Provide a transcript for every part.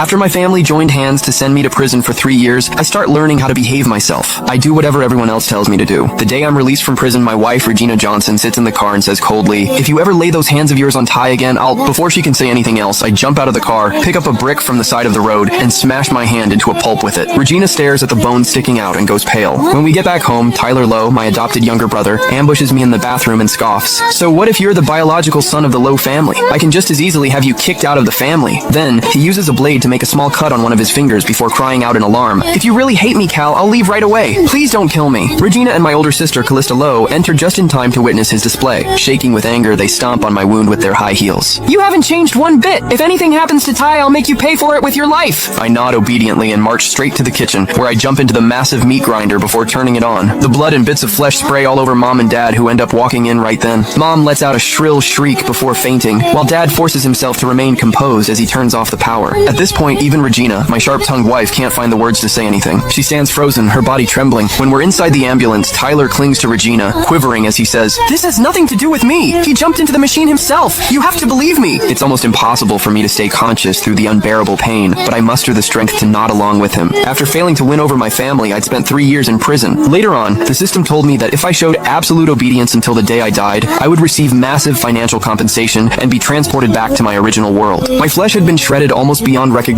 After my family joined hands to send me to prison for 3 years, I start learning how to behave myself. I do whatever everyone else tells me to do. The day I'm released from prison, my wife, Regina Johnson, sits in the car and says coldly, "If you ever lay those hands of yours on Ty again, Before she can say anything else, I jump out of the car, pick up a brick from the side of the road, and smash my hand into a pulp with it. Regina stares at the bone sticking out and goes pale. When we get back home, Tyler Lowe, my adopted younger brother, ambushes me in the bathroom and scoffs. "So what if you're the biological son of the Lowe family? I can just as easily have you kicked out of the family." Then, he uses a blade to make a small cut on one of his fingers before crying out in alarm, "If you really hate me, Cal, I'll leave right away. Please don't kill me." Regina and my older sister, Callista Lowe, enter just in time to witness his display. Shaking with anger, they stomp on my wound with their high heels. "You haven't changed one bit. If anything happens to Ty, I'll make you pay for it with your life." I nod obediently and march straight to the kitchen, where I jump into the massive meat grinder before turning it on. The blood and bits of flesh spray all over Mom and Dad, who end up walking in right then. Mom lets out a shrill shriek before fainting, while Dad forces himself to remain composed as he turns off the power. At this point, even Regina, my sharp-tongued wife, can't find the words to say anything. She stands frozen, her body trembling. When we're inside the ambulance, Tyler clings to Regina, quivering as he says, "This has nothing to do with me. He jumped into the machine himself. You have to believe me." It's almost impossible for me to stay conscious through the unbearable pain, but I muster the strength to nod along with him. After failing to win over my family, I'd spent 3 years in prison. Later on, the system told me that if I showed absolute obedience until the day I died, I would receive massive financial compensation and be transported back to my original world. My flesh had been shredded almost beyond recognition.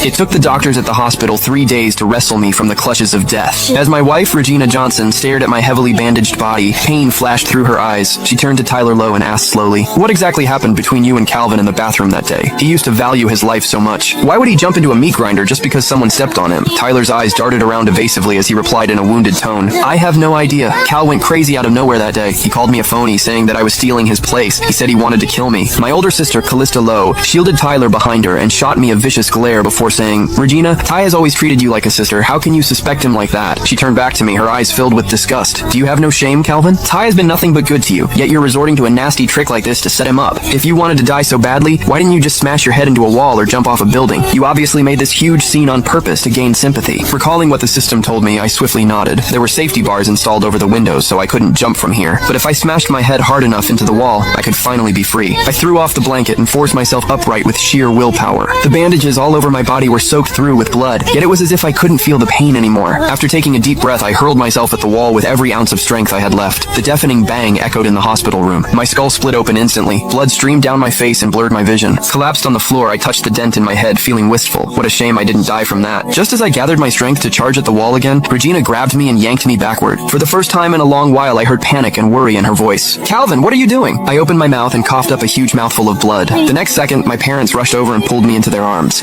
It took the doctors at the hospital 3 days to wrestle me from the clutches of death. As my wife, Regina Johnson, stared at my heavily bandaged body, pain flashed through her eyes. She turned to Tyler Lowe and asked slowly, "What exactly happened between you and Calvin in the bathroom that day? He used to value his life so much. Why would he jump into a meat grinder just because someone stepped on him?" Tyler's eyes darted around evasively as he replied in a wounded tone, "I have no idea. Cal went crazy out of nowhere that day. He called me a phony, saying that I was stealing his place. He said he wanted to kill me." My older sister, Callista Lowe, shielded Tyler behind her and shot me a vicious glare before saying, "Regina, Ty has always treated you like a sister. How can you suspect him like that?" She turned back to me, her eyes filled with disgust. "Do you have no shame, Calvin? Ty has been nothing but good to you, yet you're resorting to a nasty trick like this to set him up. If you wanted to die so badly, why didn't you just smash your head into a wall or jump off a building? You obviously made this huge scene on purpose to gain sympathy." Recalling what the system told me, I swiftly nodded. There were safety bars installed over the windows, so I couldn't jump from here. But if I smashed my head hard enough into the wall, I could finally be free. I threw off the blanket and forced myself upright with sheer willpower. The bandages all over my body were soaked through with blood, yet it was as if I couldn't feel the pain anymore. After taking a deep breath, I hurled myself at the wall with every ounce of strength I had left. The deafening bang echoed in the hospital room. My skull split open instantly. Blood streamed down my face and blurred my vision. Collapsed on the floor, I touched the dent in my head, feeling wistful. What a shame I didn't die from that. Just as I gathered my strength to charge at the wall again, Regina grabbed me and yanked me backward. For the first time in a long while, I heard panic and worry in her voice. "Calvin, what are you doing?" I opened my mouth and coughed up a huge mouthful of blood. The next second, my parents rushed over and pulled me into their arms.